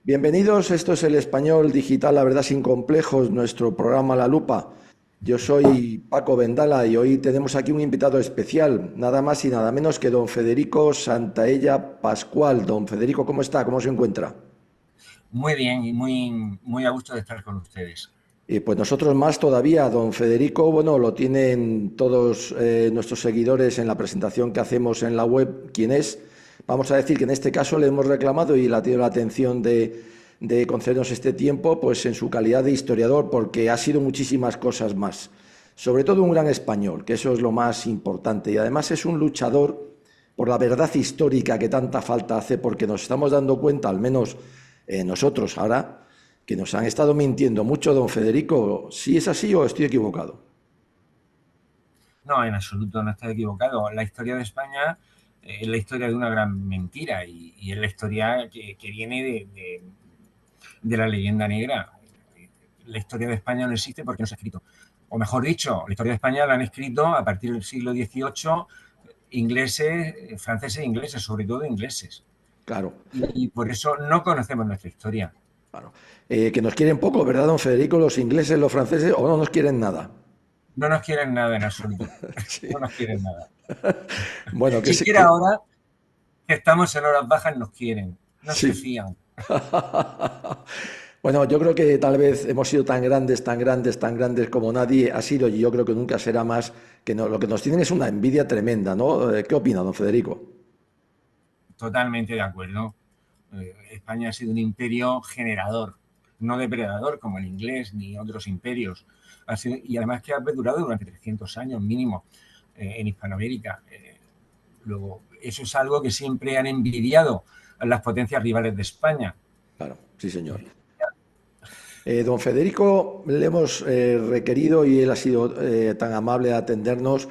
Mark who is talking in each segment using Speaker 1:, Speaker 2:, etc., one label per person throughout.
Speaker 1: Bienvenidos, esto es el Español Digital, la verdad sin complejos, nuestro programa La Lupa. Yo soy Paco Vendala y hoy tenemos aquí un invitado especial, nada más y nada menos que don Federico Santaella Pascual. Don Federico, ¿cómo está? ¿Cómo se encuentra?
Speaker 2: Muy bien y muy a gusto de estar con ustedes.
Speaker 1: Y pues nosotros más todavía, don Federico, bueno, lo tienen todos nuestros seguidores en la presentación que hacemos en la web, quién es. Vamos a decir que en este caso le hemos reclamado y le ha tenido la atención de concedernos este tiempo, pues en su calidad de historiador, porque ha sido muchísimas cosas más. Sobre todo un gran español, que eso es lo más importante. Y además es un luchador por la verdad histórica que tanta falta hace, porque nos estamos dando cuenta, al menos nosotros ahora, que nos han estado mintiendo mucho, don Federico. ¿Sí es así o estoy equivocado?
Speaker 2: No, en absoluto, no está equivocado. La historia de España es la historia de una gran mentira y es la historia que viene de la leyenda negra. La historia de España no existe porque no se ha escrito. O mejor dicho, la historia de España la han escrito a partir del siglo XVIII ingleses, franceses e ingleses, sobre todo ingleses.
Speaker 1: Claro,
Speaker 2: Y por eso no conocemos nuestra historia.
Speaker 1: claro. Que nos quieren poco, ¿verdad, don Federico? Los ingleses, los franceses, o no nos quieren nada.
Speaker 2: No nos quieren nada en absoluto. No
Speaker 1: Sí.
Speaker 2: nos quieren nada.
Speaker 1: Bueno, que sí
Speaker 2: Siquiera
Speaker 1: que...
Speaker 2: ahora que estamos en horas bajas nos quieren, no se
Speaker 1: Sí.
Speaker 2: fían.
Speaker 1: Bueno, yo creo que tal vez hemos sido tan grandes, tan grandes, tan grandes como nadie ha sido y yo creo que nunca será más, que lo que nos tienen es una envidia tremenda, ¿no? ¿Qué opina, don Federico?
Speaker 2: Totalmente de acuerdo. España ha sido un imperio generador, no depredador como el inglés ni otros imperios. Y además que ha perdurado durante 300 años mínimo en Hispanoamérica. Luego, eso es algo que siempre han envidiado las potencias rivales de España.
Speaker 1: Claro, sí, señor. Don Federico, le hemos requerido y él ha sido tan amable de atendernos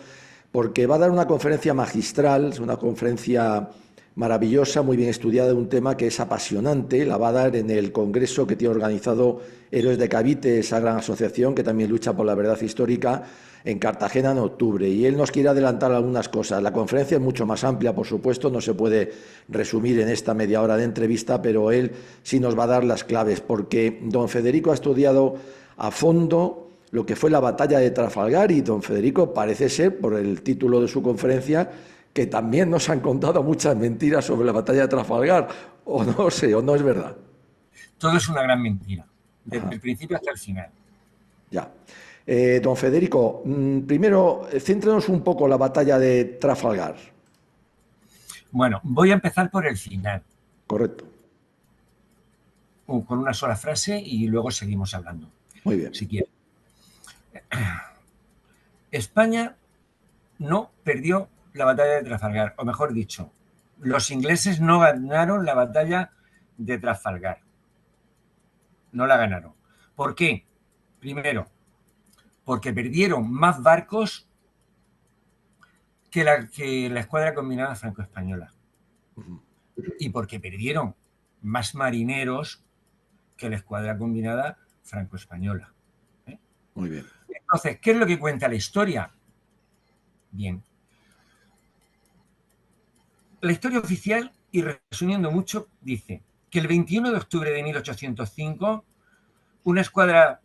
Speaker 1: porque va a dar una conferencia magistral, es una conferencia maravillosa, muy bien estudiada, de un tema que es apasionante. La va a dar en el congreso que tiene organizado Héroes de Cavite, esa gran asociación que también lucha por la verdad histórica, en Cartagena en octubre. Y él nos quiere adelantar algunas cosas. La conferencia es mucho más amplia, por supuesto, no se puede resumir en esta media hora de entrevista, pero él sí nos va a dar las claves, porque don Federico ha estudiado a fondo lo que fue la batalla de Trafalgar y don Federico parece ser, por el título de su conferencia, que también nos han contado muchas mentiras sobre la batalla de Trafalgar, o no sé, o no es verdad.
Speaker 2: Todo es una gran mentira, desde
Speaker 1: Ajá,
Speaker 2: el principio hasta el final.
Speaker 1: ya. Don Federico, primero, céntrenos un poco la batalla de Trafalgar.
Speaker 2: Bueno, voy a empezar por el final,
Speaker 1: Correcto.
Speaker 2: con una sola frase y luego seguimos hablando,
Speaker 1: Muy bien.
Speaker 2: si quieres. España no perdió la batalla de Trafalgar, o mejor dicho, los ingleses no ganaron la batalla de Trafalgar, no la ganaron. ¿Por qué? Primero, porque perdieron más barcos que la escuadra combinada franco-española y porque perdieron más marineros que la escuadra combinada franco-española. ¿Eh?
Speaker 1: Muy bien.
Speaker 2: Entonces, ¿qué es lo que cuenta la historia? Bien, la historia oficial, y resumiendo mucho, dice que el 21 de octubre de 1805, una escuadra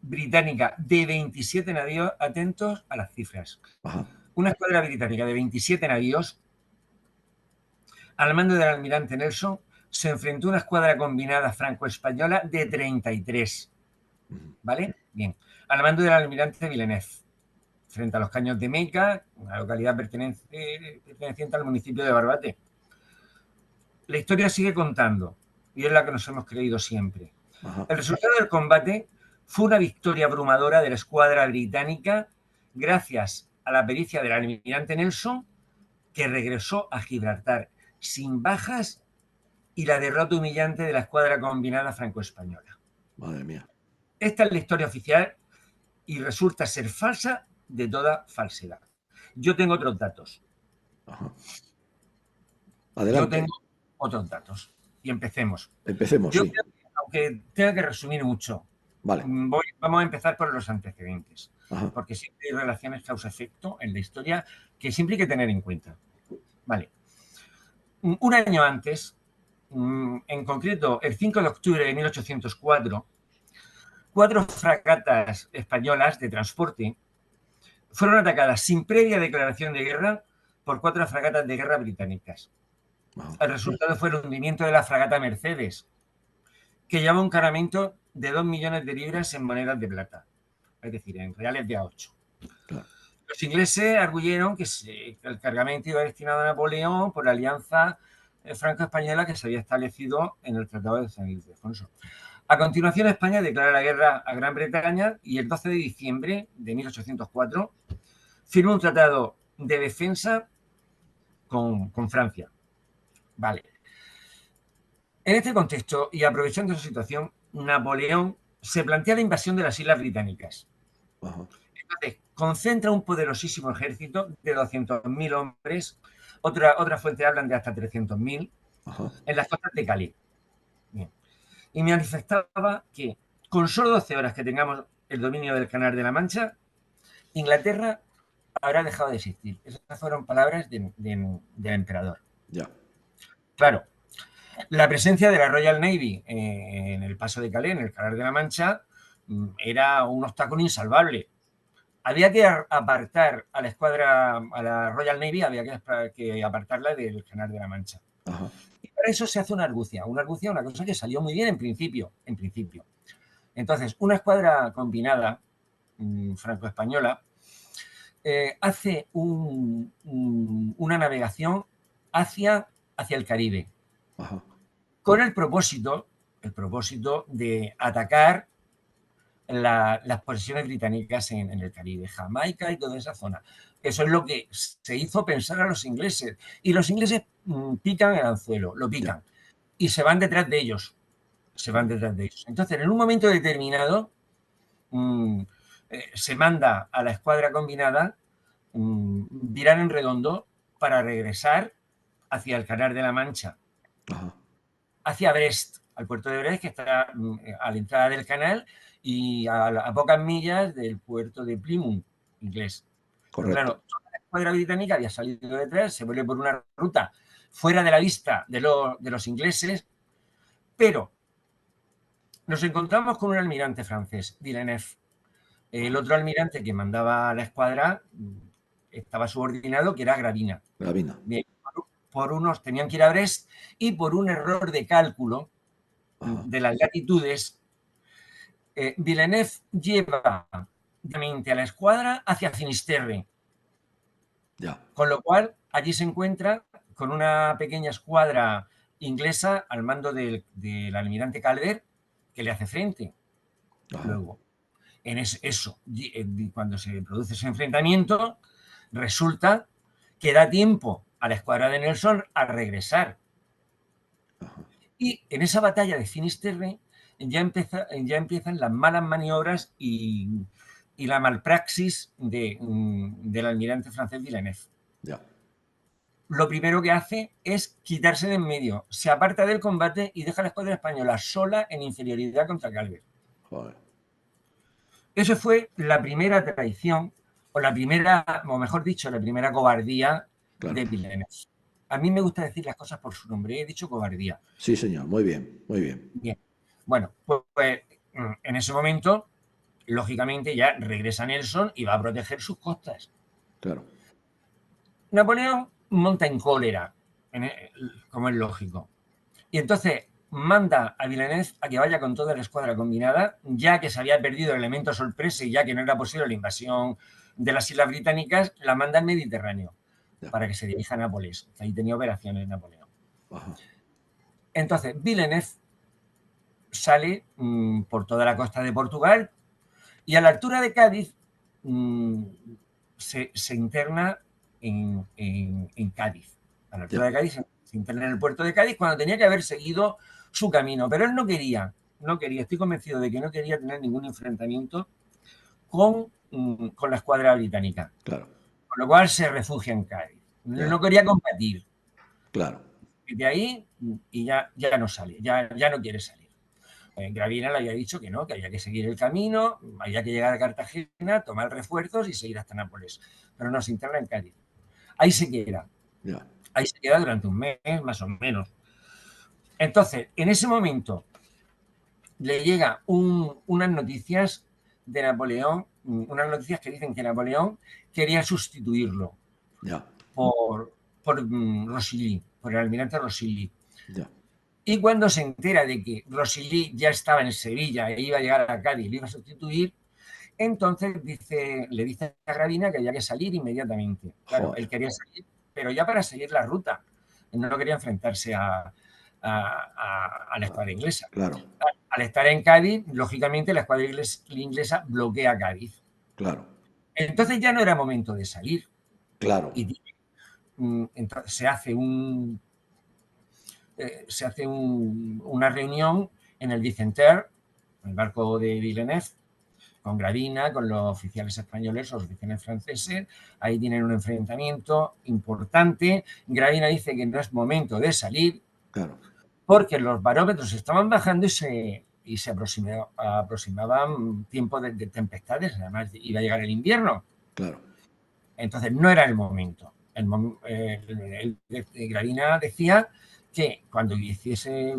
Speaker 2: británica de 27 navíos, atentos a las cifras,
Speaker 1: Ajá.
Speaker 2: una escuadra británica de 27 navíos, al mando del almirante Nelson, se enfrentó a una escuadra combinada franco-española de 33, ¿vale? Bien, al mando del almirante Villeneuve, frente a los caños de Meca, una localidad perteneciente al municipio de Barbate. La historia sigue contando, y es la que nos hemos creído siempre.
Speaker 1: Ajá.
Speaker 2: El resultado del combate fue una victoria abrumadora de la escuadra británica gracias a la pericia del almirante Nelson, que regresó a Gibraltar sin bajas, y la derrota humillante de la escuadra combinada franco-española.
Speaker 1: Madre mía.
Speaker 2: Esta es la historia oficial y resulta ser falsa de toda falsedad. Yo tengo otros datos.
Speaker 1: Ajá.
Speaker 2: Yo
Speaker 1: Adelante.
Speaker 2: tengo otros datos. Y empecemos.
Speaker 1: Empecemos,
Speaker 2: Yo
Speaker 1: sí.
Speaker 2: creo que, aunque tenga que resumir mucho,
Speaker 1: Vale.
Speaker 2: vamos a empezar por los antecedentes,
Speaker 1: Ajá.
Speaker 2: porque siempre hay relaciones causa-efecto en la historia que siempre hay que tener en cuenta. Vale. Un año antes, En concreto, el 5 de octubre de 1804, 4 fragatas españolas de transporte fueron atacadas sin previa declaración de guerra por 4 fragatas de guerra británicas. El resultado fue el hundimiento de la fragata Mercedes, que llevaba un cargamento de 2 millones de libras en monedas de plata, es decir, en reales de A8.
Speaker 1: Claro.
Speaker 2: Los ingleses arguyeron que el cargamento iba destinado a Napoleón por la alianza franco-española que se había establecido en el Tratado de San Ildefonso. A continuación, España declara la guerra a Gran Bretaña y el 12 de diciembre de 1804 firma un tratado de defensa con Francia. Vale. En este contexto, y aprovechando esa situación, Napoleón se plantea la invasión de las Islas Británicas. Entonces, concentra un poderosísimo ejército de 200.000 hombres, otra fuente hablan de hasta 300.000, en las costas de Calais. Bien. Y manifestaba que con solo 12 horas que tengamos el dominio del Canal de la Mancha, Inglaterra habrá dejado de existir. Esas fueron palabras del emperador.
Speaker 1: Ya.
Speaker 2: Claro, la presencia de la Royal Navy en el paso de Calais, en el Canal de la Mancha, era un obstáculo insalvable. Había que apartar a la escuadra, a la Royal Navy, había que apartarla del Canal de la Mancha.
Speaker 1: Ajá.
Speaker 2: Y para eso se hace una argucia, una cosa que salió muy bien en principio. Entonces, una escuadra combinada franco-española hace una navegación hacia el Caribe.
Speaker 1: Ajá.
Speaker 2: Con el propósito de atacar las posesiones británicas en el Caribe, Jamaica y toda esa zona. Eso es lo que se hizo pensar a los ingleses. Y los ingleses pican el anzuelo, lo pican. Ya. Y se van detrás de ellos. Entonces, en un momento determinado, se manda a la escuadra combinada virar en redondo para regresar hacia el Canal de la Mancha. Ajá. Hacia Brest, al puerto de Brest, que está a la entrada del canal y a pocas millas del puerto de Plymouth, inglés.
Speaker 1: Correcto.
Speaker 2: Pero claro, toda la escuadra británica había salido detrás, se vuelve por una ruta fuera de la vista de los ingleses, pero nos encontramos con un almirante francés, Villeneuve. El otro almirante que mandaba a la escuadra estaba subordinado, que era Gravina. Bien, por unos tenían que ir a Brest y por un error de cálculo de las latitudes, Villeneuve lleva directamente a la escuadra hacia Finisterre.
Speaker 1: Ya.
Speaker 2: Con lo cual, allí se encuentra con una pequeña escuadra inglesa al mando del almirante Calder, que le hace frente. Ajá. Luego, cuando se produce ese enfrentamiento, resulta que da tiempo a la escuadra de Nelson a regresar. Ajá. Y en esa batalla de Finisterre ya empiezan las malas maniobras y la malpraxis del almirante francés Villeneuve.
Speaker 1: Ya.
Speaker 2: Lo primero que hace es quitarse de en medio, se aparta del combate y deja a la escuadra española sola en inferioridad contra Calvet.
Speaker 1: Joder.
Speaker 2: Eso fue la primera traición, o mejor dicho, la primera cobardía de Villeneuve. A mí me gusta decir las cosas por su nombre, he dicho cobardía.
Speaker 1: Sí, señor, muy bien, muy bien.
Speaker 2: Bien. Bueno, pues en ese momento, lógicamente, ya regresa Nelson y va a proteger sus costas.
Speaker 1: Claro.
Speaker 2: Napoleón monta en cólera, como es lógico. Y entonces manda a Villeneuve a que vaya con toda la escuadra combinada, ya que se había perdido el elemento sorpresa y ya que no era posible la invasión de las Islas Británicas, la manda al Mediterráneo para que se dirija a Nápoles, que ahí tenía operaciones Napoleón. Ajá. Entonces, Villeneuve sale por toda la costa de Portugal y a la altura de Cádiz se interna en Cádiz. A la altura de Cádiz se interna en el puerto de Cádiz cuando tenía que haber seguido su camino, pero él no quería, estoy convencido de que no quería tener ningún enfrentamiento con la escuadra británica.
Speaker 1: Claro.
Speaker 2: Con lo cual se refugia en Cádiz. No quería combatir.
Speaker 1: Claro.
Speaker 2: Y de ahí y ya no sale, ya no quiere salir. Gravina le había dicho que no, que había que seguir el camino, había que llegar a Cartagena, tomar refuerzos y seguir hasta Nápoles. Pero no, se interna en Cádiz. Ahí se queda. Ahí se queda durante un mes, más o menos. Entonces, en ese momento le llega unas noticias de Napoleón, unas noticias que dicen que Napoleón quería sustituirlo
Speaker 1: Ya,
Speaker 2: por Rosilly, por el almirante Rosilly.
Speaker 1: ya.
Speaker 2: Y cuando se entera de que Rosilly ya estaba en Sevilla e iba a llegar a Cádiz y le iba a sustituir, entonces le dice a Gravina que había que salir inmediatamente. Claro, él
Speaker 1: Joder,
Speaker 2: quería salir, pero ya para seguir la ruta. No quería enfrentarse a la escuadra inglesa.
Speaker 1: claro,
Speaker 2: Al estar en Cádiz, lógicamente la escuadra inglesa bloquea Cádiz.
Speaker 1: claro,
Speaker 2: Entonces ya no era momento de salir.
Speaker 1: claro,
Speaker 2: Y entonces se hace una reunión en el Vicentaire, el barco de Villeneuve, con Gravina, con los oficiales españoles, los oficiales franceses. Ahí tienen un enfrentamiento importante. Gravina dice que no es momento de salir
Speaker 1: claro,
Speaker 2: porque los barómetros estaban bajando y se aproximaban tiempos de tempestades. Además, iba a llegar el invierno.
Speaker 1: claro,
Speaker 2: Entonces, no era el momento. Gravina decía que cuando hiciese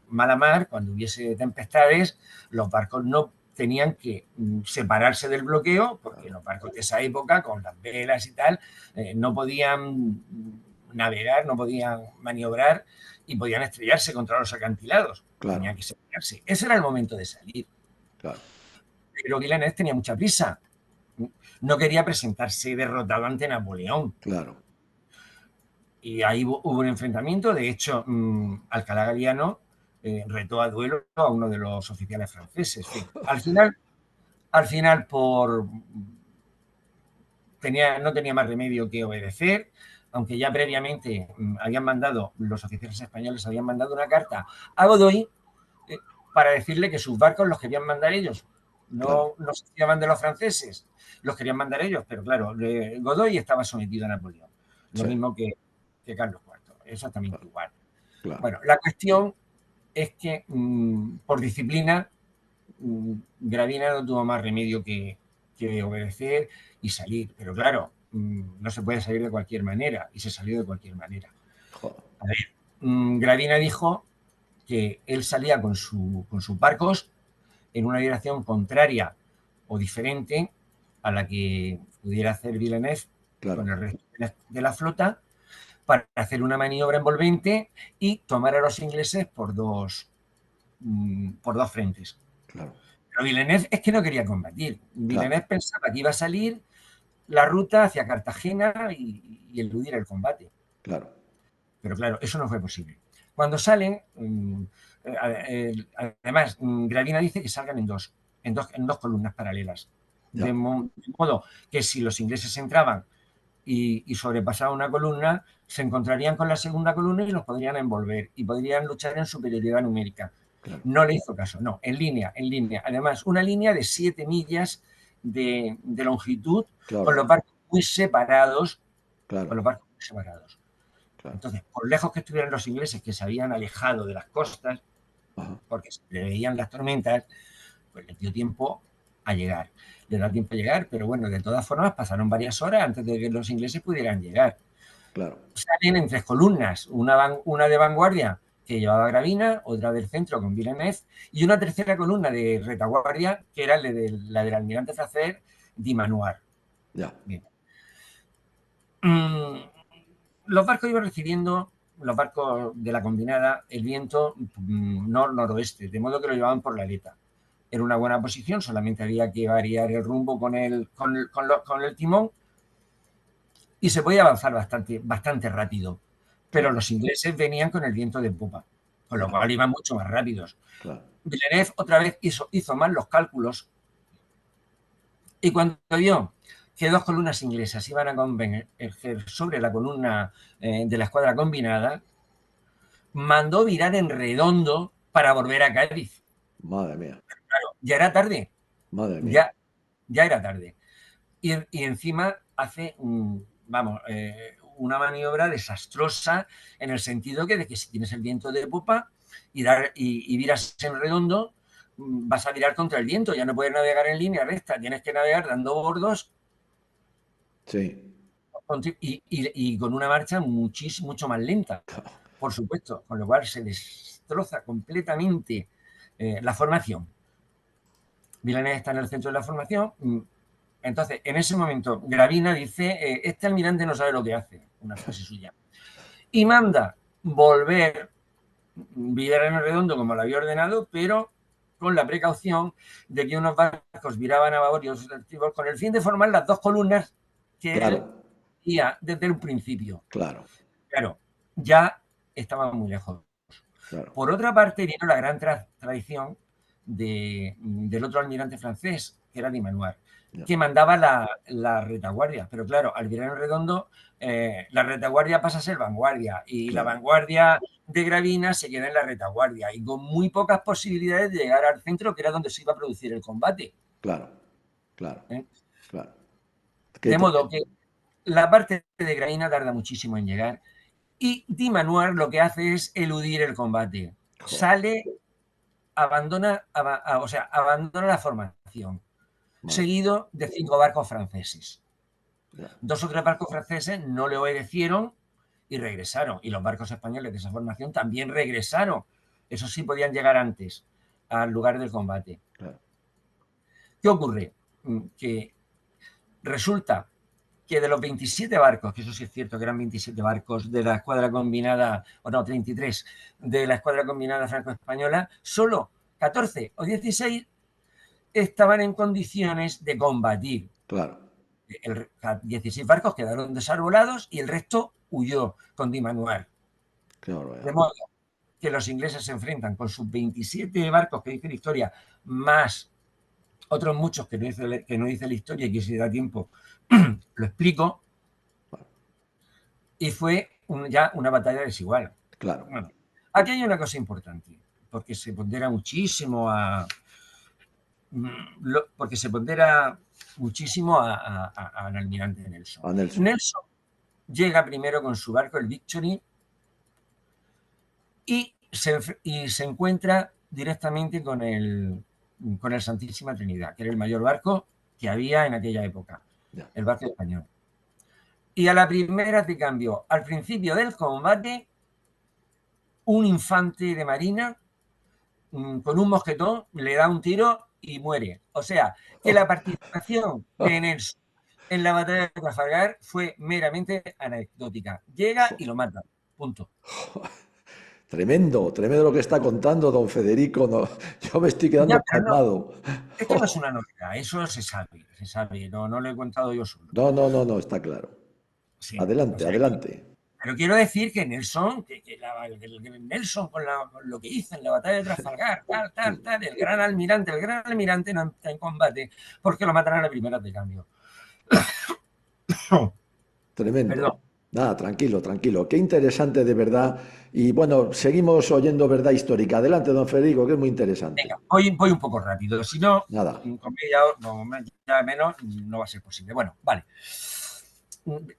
Speaker 2: mala mar, cuando hubiese tempestades, los barcos no tenían que separarse del bloqueo, porque los barcos de esa época, con las velas y tal, no podían navegar, no podían maniobrar y podían estrellarse contra los acantilados.
Speaker 1: claro,
Speaker 2: Tenían que separarse. Ese era el momento de salir.
Speaker 1: claro,
Speaker 2: Pero Villeneuve tenía mucha prisa. No quería presentarse derrotado ante Napoleón.
Speaker 1: claro.
Speaker 2: Y ahí hubo un enfrentamiento. De hecho, Alcalá Galiano retó a duelo a uno de los oficiales franceses. En fin, al final no tenía más remedio que obedecer, aunque ya previamente los oficiales españoles habían mandado una carta a Godoy para decirle que sus barcos los querían mandar ellos.
Speaker 1: Claro,
Speaker 2: No se fiaban de los franceses, los querían mandar ellos, pero claro, Godoy estaba sometido a Napoleón, lo
Speaker 1: sí,
Speaker 2: mismo que Carlos IV, exactamente
Speaker 1: claro,
Speaker 2: igual.
Speaker 1: claro,
Speaker 2: Bueno, la cuestión es que por disciplina, Gravina no tuvo más remedio que obedecer y salir, pero claro, no se puede salir de cualquier manera, y se salió de cualquier manera.
Speaker 1: joder,
Speaker 2: A ver, Gravina dijo que él salía con sus barcos en una dirección contraria o diferente a la que pudiera hacer Villeneuve con
Speaker 1: claro,
Speaker 2: el resto de la flota para hacer una maniobra envolvente y tomar a los ingleses por dos frentes.
Speaker 1: claro,
Speaker 2: Pero Villeneuve es que no quería combatir.
Speaker 1: claro,
Speaker 2: Villeneuve pensaba que iba a salir la ruta hacia Cartagena y eludir el combate.
Speaker 1: claro,
Speaker 2: Pero claro, eso no fue posible. Cuando salen, además, Gravina dice que salgan en dos columnas paralelas. De
Speaker 1: ya,
Speaker 2: modo que si los ingleses entraban y sobrepasaban una columna, se encontrarían con la segunda columna y los podrían envolver y podrían luchar en superioridad numérica.
Speaker 1: claro,
Speaker 2: No le hizo caso, no, en línea, en línea. Además, una línea de 7 millas de longitud con
Speaker 1: claro,
Speaker 2: los barcos muy separados, con
Speaker 1: claro,
Speaker 2: los barcos muy separados.
Speaker 1: claro,
Speaker 2: Entonces, por lejos que estuvieran los ingleses que se habían alejado de las costas,
Speaker 1: ajá,
Speaker 2: porque se le veían las tormentas, pues les dio tiempo a llegar. Les da tiempo a llegar, pero bueno, de todas formas pasaron varias horas antes de que los ingleses pudieran llegar.
Speaker 1: claro,
Speaker 2: Salen en 3 columnas, una de vanguardia que llevaba Gravina, otra del centro con Villeneuve y una tercera columna de retaguardia que era la del almirante francés Dumanoir.
Speaker 1: ya,
Speaker 2: Bien. Los barcos iban recibiendo, los barcos de la combinada, el viento noroeste, de modo que lo llevaban por la aleta. Era una buena posición, solamente había que variar el rumbo con el timón y se podía avanzar bastante rápido. Pero
Speaker 1: claro,
Speaker 2: los ingleses venían con el viento de popa, con lo
Speaker 1: ya,
Speaker 2: cual iban mucho más rápidos.
Speaker 1: claro,
Speaker 2: Otra vez hizo mal los cálculos y cuando vio que 2 columnas inglesas iban a converger sobre la columna de la escuadra combinada, mandó virar en redondo para volver a Cádiz.
Speaker 1: madre mía,
Speaker 2: Claro, ya era tarde,
Speaker 1: madre mía,
Speaker 2: ya era tarde. Y encima hace, una maniobra desastrosa en el sentido de que si tienes el viento de popa y viras en redondo, vas a virar contra el viento, ya no puedes navegar en línea recta, tienes que navegar dando bordos
Speaker 1: sí,
Speaker 2: y con una marcha mucho más lenta. por supuesto, con lo cual se destroza completamente la formación. Villeneuve está en el centro de la formación. Entonces, en ese momento, Gravina dice, este almirante no sabe lo que hace, una frase suya, y manda volver Villarreal Redondo como lo había ordenado, pero con la precaución de que unos barcos viraban a babor y otros a estribor, con el fin de formar las dos columnas que él
Speaker 1: Claro,
Speaker 2: guía desde un principio.
Speaker 1: claro,
Speaker 2: Claro, ya estaban muy lejos.
Speaker 1: claro.
Speaker 2: Por otra parte, vino la gran tradición del otro almirante francés, que era Dumanoir,
Speaker 1: Ya,
Speaker 2: que mandaba la retaguardia. Pero claro, al virar en redondo, la retaguardia pasa a ser vanguardia y la
Speaker 1: claro,
Speaker 2: vanguardia de Gravina se queda en la retaguardia y con muy pocas posibilidades de llegar al centro, que era donde se iba a producir el combate.
Speaker 1: claro, claro,
Speaker 2: ¿Eh?
Speaker 1: claro. Qué
Speaker 2: De modo que
Speaker 1: tremendo.
Speaker 2: la parte de Gravina tarda muchísimo en llegar y Dumanoir lo que hace es eludir el combate.
Speaker 1: Joder,
Speaker 2: Sale, abandona la formación,
Speaker 1: madre,
Speaker 2: seguido de 5 barcos franceses.
Speaker 1: ya,
Speaker 2: 2 o 3 barcos franceses no le obedecieron y regresaron. Y los barcos españoles de esa formación también regresaron. Eso sí, podían llegar antes al lugar del combate.
Speaker 1: claro,
Speaker 2: ¿Qué ocurre? Que resulta que de los 27 barcos, que eso sí es cierto que eran 27 barcos de la escuadra combinada, o no, 33 de la escuadra combinada franco-española, solo 14 o 16 estaban en condiciones de combatir.
Speaker 1: claro.
Speaker 2: 16 barcos quedaron desarbolados y el resto huyó con Dumanoir.
Speaker 1: Qué
Speaker 2: De
Speaker 1: barbaridad.
Speaker 2: modo que los ingleses se enfrentan con sus 27 barcos que dice la historia, más otros muchos que no dice la historia y que si da tiempo lo explico, y fue ya una batalla desigual.
Speaker 1: Claro,
Speaker 2: Bueno, aquí hay una cosa importante, porque se pondera muchísimo al almirante Nelson.
Speaker 1: a Nelson.
Speaker 2: Nelson llega primero con su barco, el Victory, y se encuentra directamente con el Santísima Trinidad, que era el mayor barco que había en aquella época,
Speaker 1: Ya,
Speaker 2: el barco español. Y a la primera de cambio, al principio del combate, un infante de marina con un mosquetón le da un tiro y muere. O sea, que la participación de Nelson en la batalla de Trafalgar fue meramente anecdótica. Llega y lo mata. Punto.
Speaker 1: tremendo, tremendo lo que está contando don Federico. No, yo me estoy
Speaker 2: Ya,
Speaker 1: quedando
Speaker 2: pero no,
Speaker 1: pasmado.
Speaker 2: esto no es una novedad, eso se sabe, no lo he contado yo solo.
Speaker 1: No, no, no, no, está claro.
Speaker 2: Sí, o
Speaker 1: Adelante,
Speaker 2: sea,
Speaker 1: adelante.
Speaker 2: pero quiero decir que Nelson, Nelson con lo que hizo en la batalla de Trafalgar, tal, el gran almirante no está en combate porque lo matan a la primera de cambio.
Speaker 1: Tremendo.
Speaker 2: Perdón.
Speaker 1: Nada, tranquilo, tranquilo. Qué interesante de verdad. Y bueno, seguimos oyendo verdad histórica. Adelante, don Federico, que es muy interesante.
Speaker 2: Venga, voy un poco rápido, si no,
Speaker 1: Nada,
Speaker 2: con media menos no va a ser posible. Bueno, vale.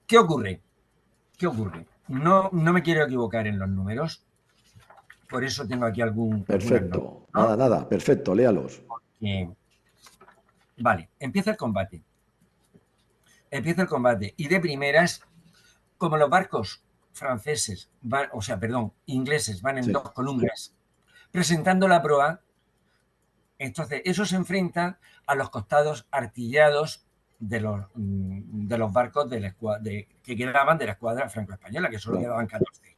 Speaker 2: ¿Qué ocurre? ¿Qué ocurre? No me quiero equivocar en los números, por eso tengo aquí algunas notas,
Speaker 1: perfecto.
Speaker 2: ¿no?
Speaker 1: Nada, nada, perfecto, léalos.
Speaker 2: Vale, empieza el combate. Empieza el combate y de primeras, como los barcos franceses, ingleses van en
Speaker 1: Sí,
Speaker 2: 2 columnas presentando la proa, entonces eso se enfrenta a los costados artillados de los barcos que quedaban de la escuadra franco-española, que solo
Speaker 1: claro,
Speaker 2: quedaban 14.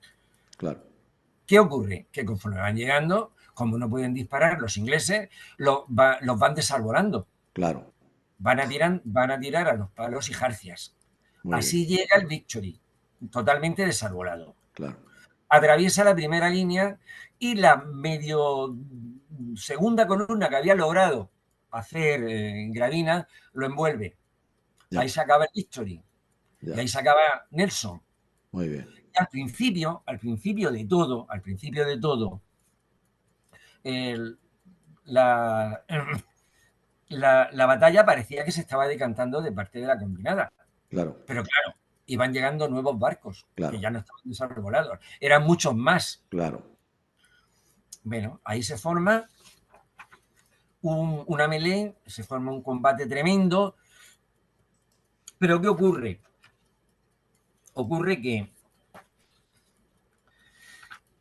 Speaker 1: claro,
Speaker 2: ¿Qué ocurre? Que conforme van llegando, como no pueden disparar los ingleses, los van desarbolando.
Speaker 1: claro.
Speaker 2: Van a tirar a los palos y jarcias.
Speaker 1: Muy bien,
Speaker 2: Así llega el Victory, totalmente desarbolado.
Speaker 1: claro.
Speaker 2: Atraviesa la primera línea y la medio segunda columna que había logrado hacer Gravina lo envuelve.
Speaker 1: Ya,
Speaker 2: Ahí se acaba el Victory. Y
Speaker 1: ya.
Speaker 2: ahí se acaba Nelson.
Speaker 1: Muy bien.
Speaker 2: Y al principio de todo, el- la, la batalla parecía que se estaba decantando de parte de la combinada.
Speaker 1: Claro,
Speaker 2: Pero claro, iban llegando nuevos barcos que
Speaker 1: claro,
Speaker 2: ya no estaban desarbolados. Eran muchos más.
Speaker 1: claro.
Speaker 2: Bueno, ahí se forma una melee, se forma un combate tremendo. Pero ¿qué ocurre? Ocurre que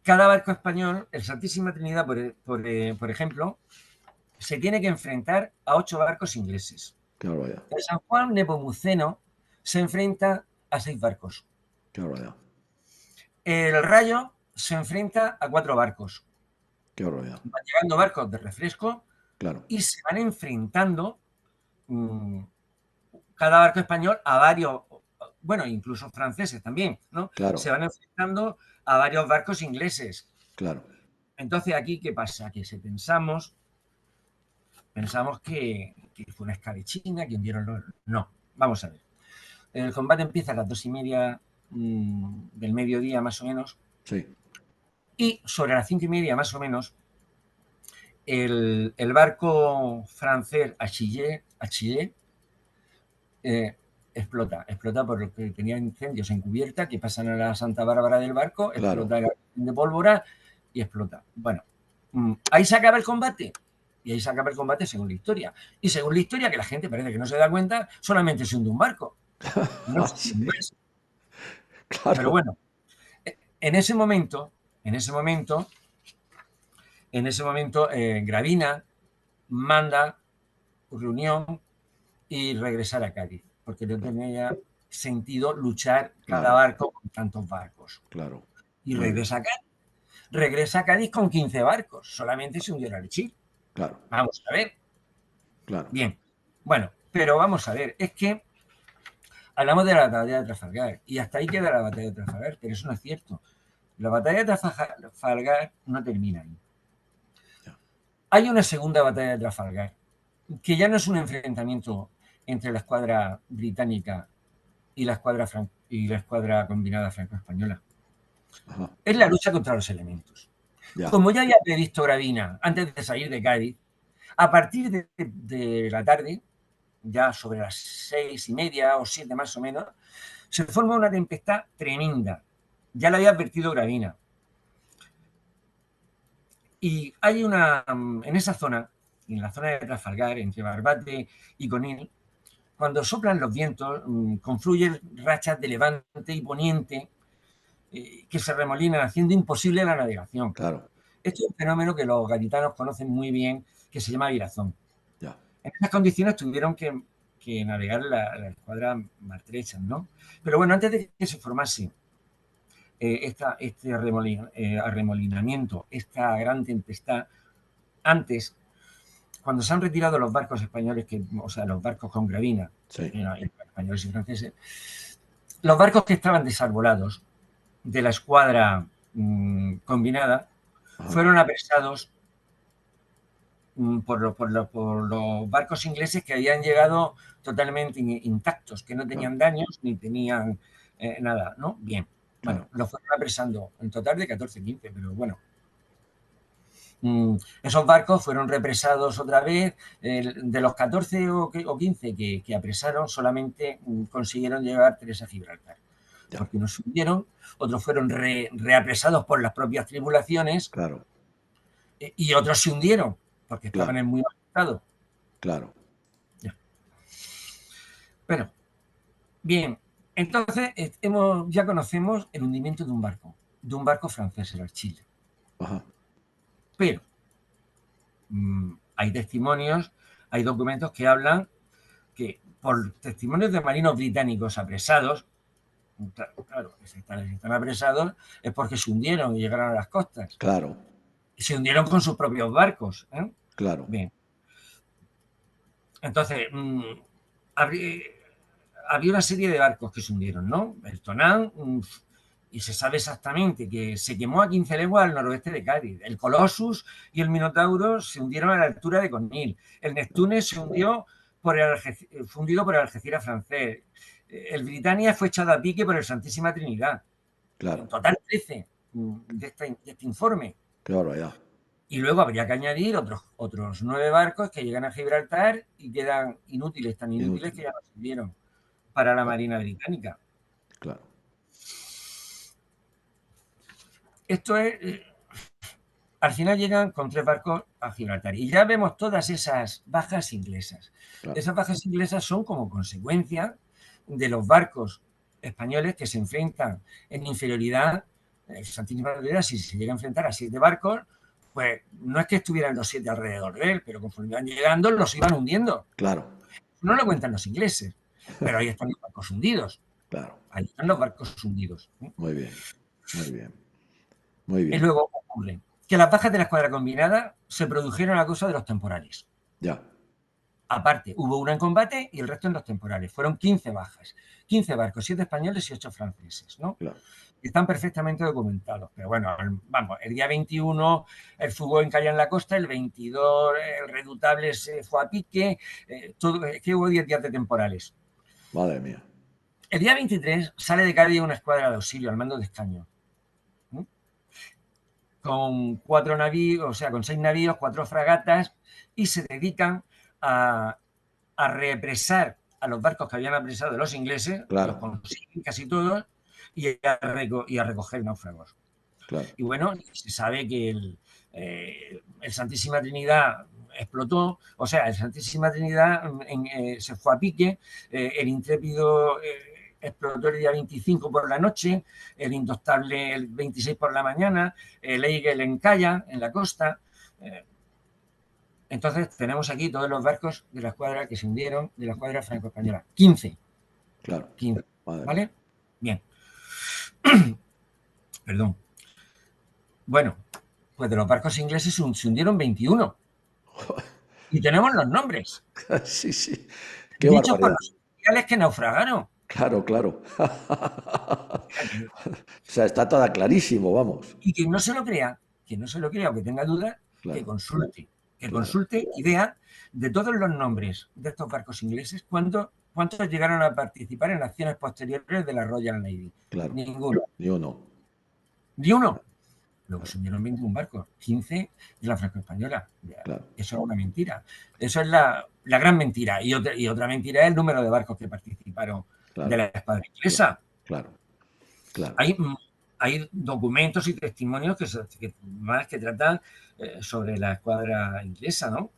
Speaker 2: cada barco español, el Santísima Trinidad, por ejemplo, se tiene que enfrentar a 8 barcos ingleses.
Speaker 1: Qué barbaridad.
Speaker 2: El San Juan Nepomuceno se enfrenta a 6 barcos.
Speaker 1: Qué barbaridad.
Speaker 2: El Rayo se enfrenta a 4 barcos.
Speaker 1: Qué barbaridad.
Speaker 2: Van llegando barcos de refresco
Speaker 1: Claro.
Speaker 2: y se van enfrentando cada barco español a varios, bueno, incluso franceses también, ¿no?
Speaker 1: Claro.
Speaker 2: Se van enfrentando a varios barcos ingleses.
Speaker 1: Claro.
Speaker 2: Entonces, aquí, ¿qué pasa? Que si pensamos que fue una escabechina, que hundieron los... No, vamos a ver. El combate empieza a las 2:30 del mediodía, más o menos.
Speaker 1: Sí.
Speaker 2: Y sobre las 5:30, más o menos, el barco francés Achille explota por lo que tenía incendios en cubierta que pasan a la Santa Bárbara del barco,
Speaker 1: Claro.
Speaker 2: explota de pólvora y explota. Bueno, ahí se acaba el combate. Y ahí se acaba el combate según la historia. Y según la historia, que la gente parece que no se da cuenta, solamente se hunde un barco. No se hunde más.
Speaker 1: Claro.
Speaker 2: Pero bueno, en ese momento, Gravina manda reunión y regresar a Cádiz, porque no tenía sentido luchar cada
Speaker 1: Claro.
Speaker 2: barco con tantos barcos.
Speaker 1: Claro.
Speaker 2: Y
Speaker 1: Muy bien.
Speaker 2: regresa a Cádiz con 15 barcos, solamente se hundió el Alechir.
Speaker 1: Claro.
Speaker 2: Vamos a ver.
Speaker 1: Claro.
Speaker 2: Bien, bueno, pero vamos a ver, es que hablamos de la batalla de Trafalgar y hasta ahí queda la batalla de Trafalgar, pero eso no es cierto. La batalla de Trafalgar no termina ahí. Hay una segunda batalla de Trafalgar, que ya no es un enfrentamiento entre la escuadra británica y la escuadra combinada franco-española.
Speaker 1: Ajá.
Speaker 2: Es la lucha contra los elementos.
Speaker 1: Ya.
Speaker 2: Como ya había previsto Gravina antes de salir de Cádiz, a partir de la tarde, ya sobre las 6:30 o 7 más o menos, se forma una tempestad tremenda. Ya la había advertido Gravina. Y hay en esa zona, en la zona de Trafalgar, entre Barbate y Conil, cuando soplan los vientos, confluyen rachas de levante y poniente que se remolinan, haciendo imposible la navegación.
Speaker 1: Claro.
Speaker 2: Esto es un fenómeno que los gaditanos conocen muy bien, que se llama virazón.
Speaker 1: Ya.
Speaker 2: En esas condiciones tuvieron que navegar la escuadra maltrecha, ¿no? Pero bueno, antes de que se formase este arremolinamiento, esta gran tempestad, antes, cuando se han retirado los barcos españoles, o sea, los barcos con Gravina,
Speaker 1: Sí.
Speaker 2: españoles y franceses, los barcos que estaban desarbolados de la escuadra combinada fueron apresados por los barcos ingleses que habían llegado totalmente intactos, que no tenían daños ni tenían nada, ¿no? Bien. Bueno, los fueron apresando en total de 14, 15, pero bueno. Esos barcos fueron represados otra vez. De los 14 o 15 que apresaron, solamente consiguieron llevar 3 a Gibraltar. Porque unos se hundieron, otros fueron reapresados por las propias tripulaciones.
Speaker 1: Claro.
Speaker 2: Y otros se hundieron, porque estaban en muy mal estado.
Speaker 1: Claro.
Speaker 2: Pero, bien, entonces ya conocemos el hundimiento de un barco francés, el Achille.
Speaker 1: Ajá.
Speaker 2: Pero hay testimonios, hay documentos que hablan que por testimonios de marinos británicos apresados, claro, si están apresados es porque se hundieron y llegaron a las costas.
Speaker 1: Claro.
Speaker 2: Y se hundieron con sus propios barcos.
Speaker 1: Claro.
Speaker 2: Bien. Entonces, había una serie de barcos que se hundieron, ¿no? El Tonán, y se sabe exactamente que se quemó a 15 leguas al noroeste de Cádiz. El Colossus y el Minotauro se hundieron a la altura de Conil. El Neptune se hundió fundido por el Algeciras francés. El Britannia fue echado a pique por el Santísima Trinidad.
Speaker 1: Claro.
Speaker 2: En total 13 de este informe.
Speaker 1: Qué barbaridad.
Speaker 2: Y luego habría que añadir otros 9 barcos que llegan a Gibraltar y quedan inútiles, tan inútiles que ya no sirvieron para la Marina Británica.
Speaker 1: Claro.
Speaker 2: Esto es... Al final llegan con 3 barcos a Gibraltar. Y ya vemos todas esas bajas inglesas. Claro. Esas bajas inglesas son como consecuencia de los barcos españoles que se enfrentan en inferioridad Santísima Trinidad, si se llega a enfrentar a 7 barcos, pues no es que estuvieran los 7 alrededor de él, pero conforme iban llegando los iban hundiendo.
Speaker 1: Claro,
Speaker 2: No lo cuentan los ingleses, pero ahí están los barcos hundidos.
Speaker 1: claro.
Speaker 2: Ahí están los barcos hundidos.
Speaker 1: Muy bien, muy bien, muy
Speaker 2: Y
Speaker 1: bien.
Speaker 2: luego ocurre que las bajas de la escuadra combinada se produjeron a causa de los temporales.
Speaker 1: Ya,
Speaker 2: Aparte, hubo una en combate y el resto en los temporales. Fueron 15 bajas. 15 barcos, 7 españoles y 8 franceses, ¿no?
Speaker 1: claro.
Speaker 2: Están perfectamente documentados. Pero bueno, vamos, el día 21 el fútbol encalló en la costa, el 22 el Redutable se fue a pique, que hubo 10 días de temporales.
Speaker 1: Madre mía.
Speaker 2: El día 23 sale de Cádiz una escuadra de auxilio al mando de Escaño, ¿no? Con 4 navíos, o sea, con 6 navíos, 4 fragatas, y se dedican a represar a los barcos que habían apresado los ingleses,
Speaker 1: Claro,
Speaker 2: los consiguen casi todos, y a recoger náufragos.
Speaker 1: claro.
Speaker 2: Y bueno, se sabe que el Santísima Trinidad explotó, o sea, el Santísima Trinidad se fue a pique, el Intrépido explotó el día 25 por la noche, el Indoctable el 26 por la mañana, el Eagle encalla en la costa. Entonces tenemos aquí todos los barcos de la escuadra que se hundieron, de la escuadra franco-española. 15.
Speaker 1: Claro.
Speaker 2: 15.
Speaker 1: Madre
Speaker 2: ¿Vale?
Speaker 1: mía.
Speaker 2: Bien. Perdón. Bueno, pues de los barcos ingleses se hundieron 21. Y tenemos los nombres,
Speaker 1: Sí, sí. Qué
Speaker 2: dichos por
Speaker 1: barbaridad.
Speaker 2: los oficiales que naufragaron.
Speaker 1: Claro, claro. O sea, está todo clarísimo, vamos.
Speaker 2: Y quien no se lo crea, o que tenga dudas, que
Speaker 1: Claro,
Speaker 2: consulte. Que
Speaker 1: claro,
Speaker 2: consulte y vea de todos los nombres de estos barcos ingleses cuántos llegaron a participar en acciones posteriores de la Royal Navy.
Speaker 1: claro.
Speaker 2: Ninguno.
Speaker 1: Ni uno.
Speaker 2: Ni uno. Luego se hundieron 21 barcos, 15 de la franco-española.
Speaker 1: Claro,
Speaker 2: Eso es una mentira. Eso es la gran mentira. Y otra mentira es el número de barcos que participaron de la
Speaker 1: claro,
Speaker 2: escuadra inglesa.
Speaker 1: claro, claro.
Speaker 2: Hay documentos y testimonios que tratan sobre la escuadra inglesa, ¿no?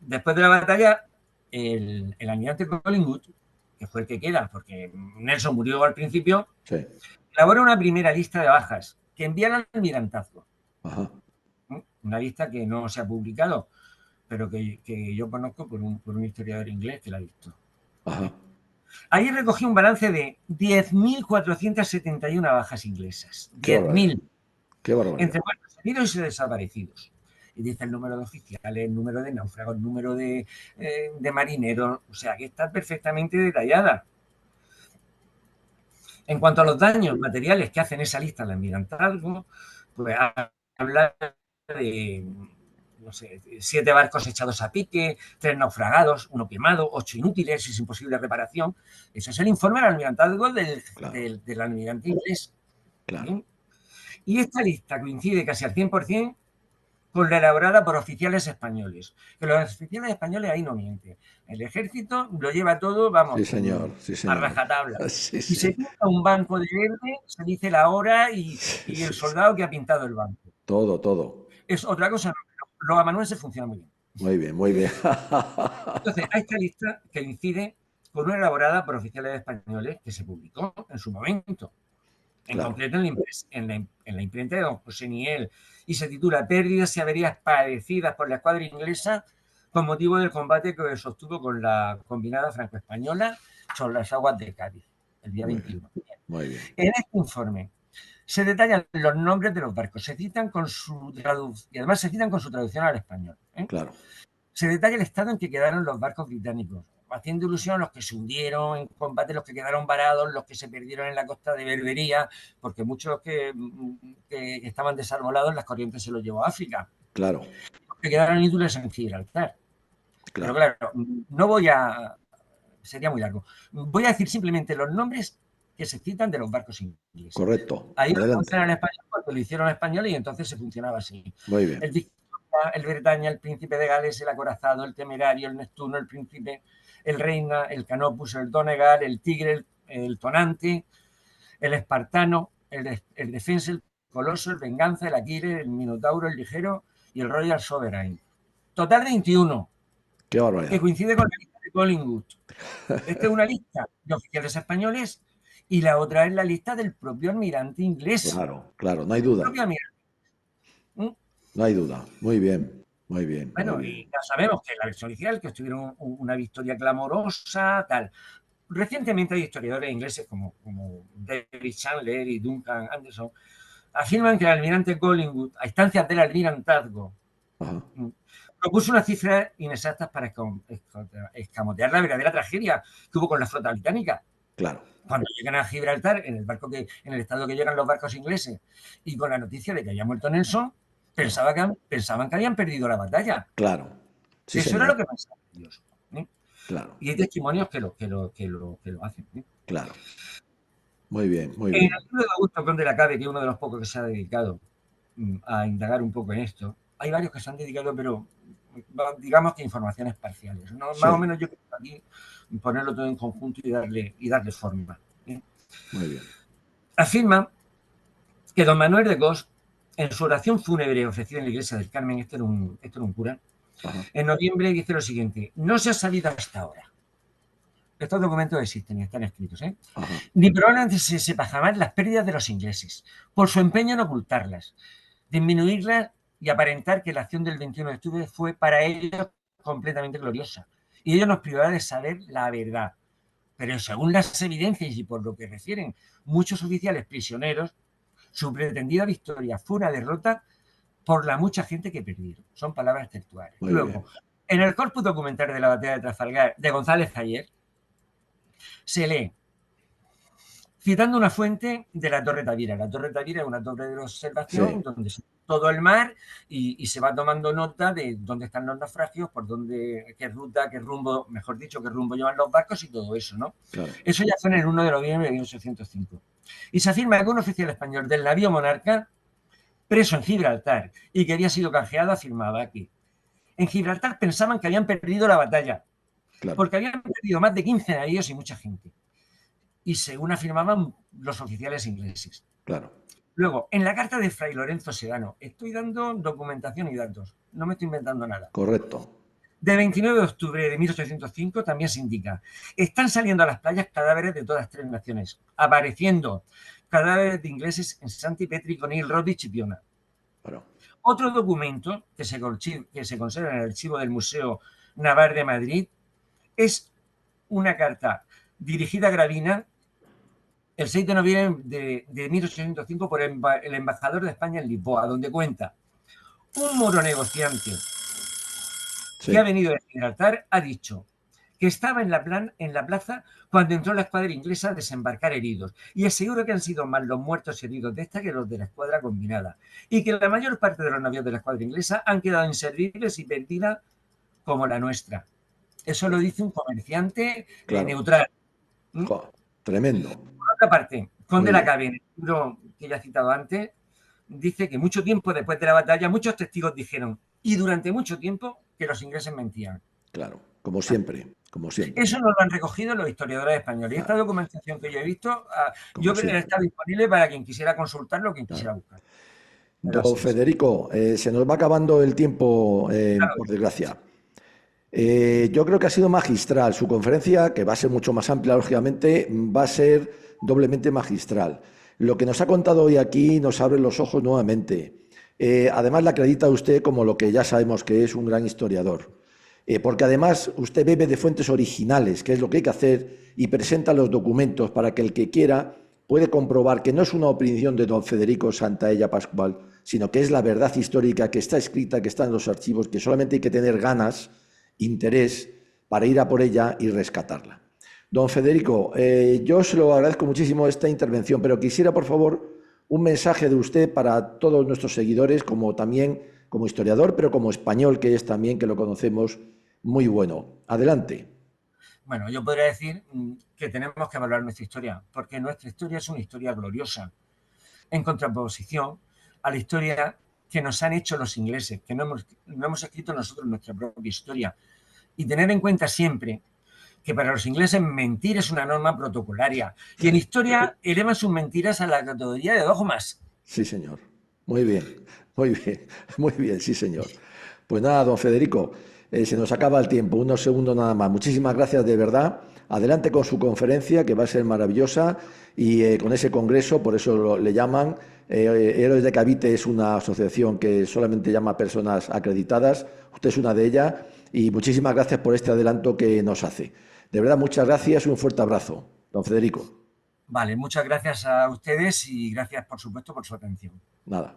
Speaker 2: Después de la batalla, el almirante Collingwood, que fue el que queda, porque Nelson murió al principio,
Speaker 1: Sí.
Speaker 2: elabora una primera lista de bajas que envían al almirantazgo.
Speaker 1: Ajá.
Speaker 2: Una lista que no se ha publicado, pero que yo conozco por un historiador inglés que la ha visto.
Speaker 1: Ajá.
Speaker 2: Ahí recogí un balance de 10.471 bajas inglesas.
Speaker 1: Qué barbaridad.
Speaker 2: 10.000.
Speaker 1: Qué barbaridad.
Speaker 2: Entre muertos, heridos y desaparecidos. Y dice el número de oficiales, el número de náufragos, el número de marineros. O sea, que está perfectamente detallada. En cuanto a los daños materiales que hacen esa lista al almirantazgo, pues habla de, no sé, 7 barcos echados a pique, 3 naufragados, 1 quemado, 8 inútiles y sin posible reparación. Eso es el informe del almirantazgo del almirante inglés.
Speaker 1: Claro.
Speaker 2: Y esta lista coincide casi al 100% con la elaborada por oficiales españoles. Que los oficiales españoles ahí no mienten. El ejército lo lleva todo, vamos,
Speaker 1: Sí, señor. Sí,
Speaker 2: a
Speaker 1: señor.
Speaker 2: rajatabla.
Speaker 1: Sí,
Speaker 2: Y
Speaker 1: sí.
Speaker 2: se pinta un banco de verde, se dice la hora y el soldado que ha pintado el banco.
Speaker 1: Todo, todo.
Speaker 2: Es otra cosa, los amanuenses funcionan muy bien.
Speaker 1: Muy bien, muy bien.
Speaker 2: Entonces, a esta lista que incide con una elaborada por oficiales españoles que se publicó en su momento. En
Speaker 1: Claro.
Speaker 2: concreto en la imprenta de don José Niel, y se titula Pérdidas y averías padecidas por la escuadra inglesa con motivo del combate que sostuvo con la combinada franco-española sobre las aguas de Cádiz, el día 21.
Speaker 1: Muy bien.
Speaker 2: En este informe se detallan los nombres de los barcos, se citan con su traducción, y además se citan con su traducción al español.
Speaker 1: Claro.
Speaker 2: Se detalla el estado en que quedaron los barcos británicos, haciendo ilusión a los que se hundieron en combate, los que quedaron varados, los que se perdieron en la costa de Berbería, porque muchos que estaban desarbolados, las corrientes se los llevó a África.
Speaker 1: Claro.
Speaker 2: Los que quedaron inútiles en Gibraltar.
Speaker 1: Claro.
Speaker 2: Pero claro, no voy a... Sería muy largo. Voy a decir simplemente los nombres que se citan de los barcos ingleses.
Speaker 1: Correcto.
Speaker 2: Ahí
Speaker 1: Adelante.
Speaker 2: funciona en español porque lo hicieron en español y entonces se funcionaba así.
Speaker 1: Muy bien.
Speaker 2: El Victoria, el Bretaña, el Príncipe de Gales, el Acorazado, el Temerario, el Neptuno, el Príncipe, el Reina, el Canopus, el Donegal, el Tigre, el Tonante, el Espartano, el Defensa, el Coloso, el Venganza, el Aquile, el Minotauro, el Ligero y el Royal Sovereign. Total 21.
Speaker 1: Qué barbaridad.
Speaker 2: Que coincide con la lista de Collingwood. Esta es una lista de oficiales españoles y la otra es la lista del propio almirante inglés.
Speaker 1: Claro, claro, no hay duda.
Speaker 2: ¿Mm?
Speaker 1: No hay duda. Muy bien, muy bien.
Speaker 2: Bueno,
Speaker 1: Muy bien.
Speaker 2: y ya sabemos que la versión inicial, que tuvieron una victoria clamorosa, tal. Recientemente hay historiadores ingleses como David Chandler y Duncan Anderson afirman que el almirante Collingwood, a instancias del almirantazgo,
Speaker 1: Ajá.
Speaker 2: propuso unas cifras inexactas para escamotear la verdadera tragedia que hubo con la flota británica.
Speaker 1: Claro.
Speaker 2: Cuando llegan a Gibraltar, en el estado que llegan los barcos ingleses, y con la noticia de que había muerto Nelson, pensaban que habían perdido la batalla.
Speaker 1: Claro. Sí,
Speaker 2: Eso era
Speaker 1: señor.
Speaker 2: lo que pensaban ellos.
Speaker 1: Claro,
Speaker 2: Y hay testimonios que lo hacen.
Speaker 1: claro. Muy bien, muy
Speaker 2: En el
Speaker 1: bien.
Speaker 2: libro de Augusto Conde Lacabe, que es uno de los pocos que se ha dedicado a indagar un poco en esto, hay varios que se han dedicado, pero digamos que informaciones parciales. ¿No? Más o
Speaker 1: Sí,
Speaker 2: menos yo quiero aquí ponerlo todo en conjunto y darle forma.
Speaker 1: muy bien.
Speaker 2: Afirma que don Manuel de Cos, en su oración fúnebre ofrecida en la iglesia del Carmen, este era un cura,
Speaker 1: Ajá,
Speaker 2: en noviembre dice lo siguiente: no se ha sabido hasta ahora. Estos documentos existen y están escritos,
Speaker 1: ajá.
Speaker 2: ni probablemente se sepa jamás las pérdidas de los ingleses, por su empeño en ocultarlas, disminuirlas y aparentar que la acción del 21 de octubre fue para ellos completamente gloriosa. Y ello nos privará de saber la verdad. Pero según las evidencias y por lo que refieren muchos oficiales prisioneros, su pretendida victoria fue una derrota por la mucha gente que perdieron. Son palabras textuales.
Speaker 1: Muy bien.
Speaker 2: Luego, en el corpus documental de la batalla de Trafalgar de González Ayer, se lee, citando una fuente de la Torre Tavira. La Torre Tavira es una torre de observación
Speaker 1: Sí,
Speaker 2: donde se ve todo el mar y se va tomando nota de dónde están los naufragios, por dónde, qué ruta, qué rumbo, mejor dicho, qué rumbo llevan los barcos y todo eso, ¿no?
Speaker 1: claro.
Speaker 2: Eso ya fue en el 1 de noviembre de 1805. Y se afirma que un oficial español del navío Monarca, preso en Gibraltar y que había sido canjeado, afirmaba que en Gibraltar pensaban que habían perdido la batalla,
Speaker 1: Claro,
Speaker 2: porque habían perdido más de 15 navíos y mucha gente. Y según afirmaban los oficiales ingleses.
Speaker 1: claro.
Speaker 2: Luego, en la carta de Fray Lorenzo Sedano, estoy dando documentación y datos, no me estoy inventando nada.
Speaker 1: Correcto.
Speaker 2: De 29 de octubre de 1805 también se indica, están saliendo a las playas cadáveres de todas tres naciones, apareciendo cadáveres de ingleses en Santipetri, Conil, Rodich y Piona.
Speaker 1: Bueno,
Speaker 2: Otro documento que se conserva en el archivo del Museo Naval de Madrid es una carta dirigida a Gravina el 6 de noviembre de 1805 por el embajador de España en Lisboa, donde cuenta: un moro negociante que ha
Speaker 1: sí,
Speaker 2: venido de Gibraltar ha dicho que estaba en la plaza cuando entró la escuadra inglesa a desembarcar heridos, y aseguro que han sido más los muertos y heridos de esta que los de la escuadra combinada, y que la mayor parte de los navíos de la escuadra inglesa han quedado inservibles y perdidas como la nuestra. Eso lo dice un comerciante
Speaker 1: claro.
Speaker 2: neutral.
Speaker 1: Jo, tremendo.
Speaker 2: Por otra parte, Conde
Speaker 1: Muy bien.
Speaker 2: Lacabe, en el libro que ya he citado antes, dice que mucho tiempo después de la batalla, muchos testigos dijeron, y durante mucho tiempo, que los ingleses mentían.
Speaker 1: Claro. Como siempre. Como siempre.
Speaker 2: Eso no lo han recogido los historiadores españoles. Y esta
Speaker 1: Claro.
Speaker 2: documentación que yo he visto, yo
Speaker 1: Como
Speaker 2: creo que
Speaker 1: siempre.
Speaker 2: está disponible para quien quisiera consultarlo, quien
Speaker 1: Claro.
Speaker 2: quisiera buscar. Pero
Speaker 1: Don
Speaker 2: así es.
Speaker 1: Federico, se nos va acabando el tiempo,
Speaker 2: Claro,
Speaker 1: por desgracia. Yo creo que ha sido magistral. Su conferencia, que va a ser mucho más amplia, lógicamente, va a ser doblemente magistral. Lo que nos ha contado hoy aquí nos abre los ojos nuevamente. Además, la acredita usted como lo que ya sabemos que es un gran historiador. Porque además usted bebe de fuentes originales, que es lo que hay que hacer, y presenta los documentos para que el que quiera puede comprobar que no es una opinión de don Federico Santaella Pascual, sino que es la verdad histórica que está escrita, que está en los archivos, que solamente hay que tener ganas, interés para ir a por ella y rescatarla. Don Federico, yo se lo agradezco muchísimo esta intervención, pero quisiera, por favor, un mensaje de usted para todos nuestros seguidores, como también como historiador, pero como español, que es también, que lo conocemos, muy bueno. Adelante.
Speaker 2: bueno, yo podría decir que tenemos que valorar nuestra historia, porque nuestra historia es una historia gloriosa, en contraposición a la historia que nos han hecho los ingleses, que no hemos escrito nosotros nuestra propia historia. Y tener en cuenta siempre que para los ingleses mentir es una norma protocolaria, y en historia elevan sus mentiras a la categoría de dogmas.
Speaker 1: Sí, señor. Muy bien, muy bien, muy bien, sí, señor. Pues nada, don Federico, se nos acaba el tiempo, unos segundos nada más. Muchísimas gracias de verdad adelante con su conferencia, que va a ser maravillosa, y con ese congreso, por eso le llaman. Héroes de Cavite es una asociación que solamente llama a personas acreditadas. Usted es una de ellas, y muchísimas gracias por este adelanto que nos hace. De verdad, muchas gracias y un fuerte abrazo, don Federico.
Speaker 2: Vale, muchas gracias a ustedes y gracias, por supuesto, por su atención.
Speaker 1: Nada.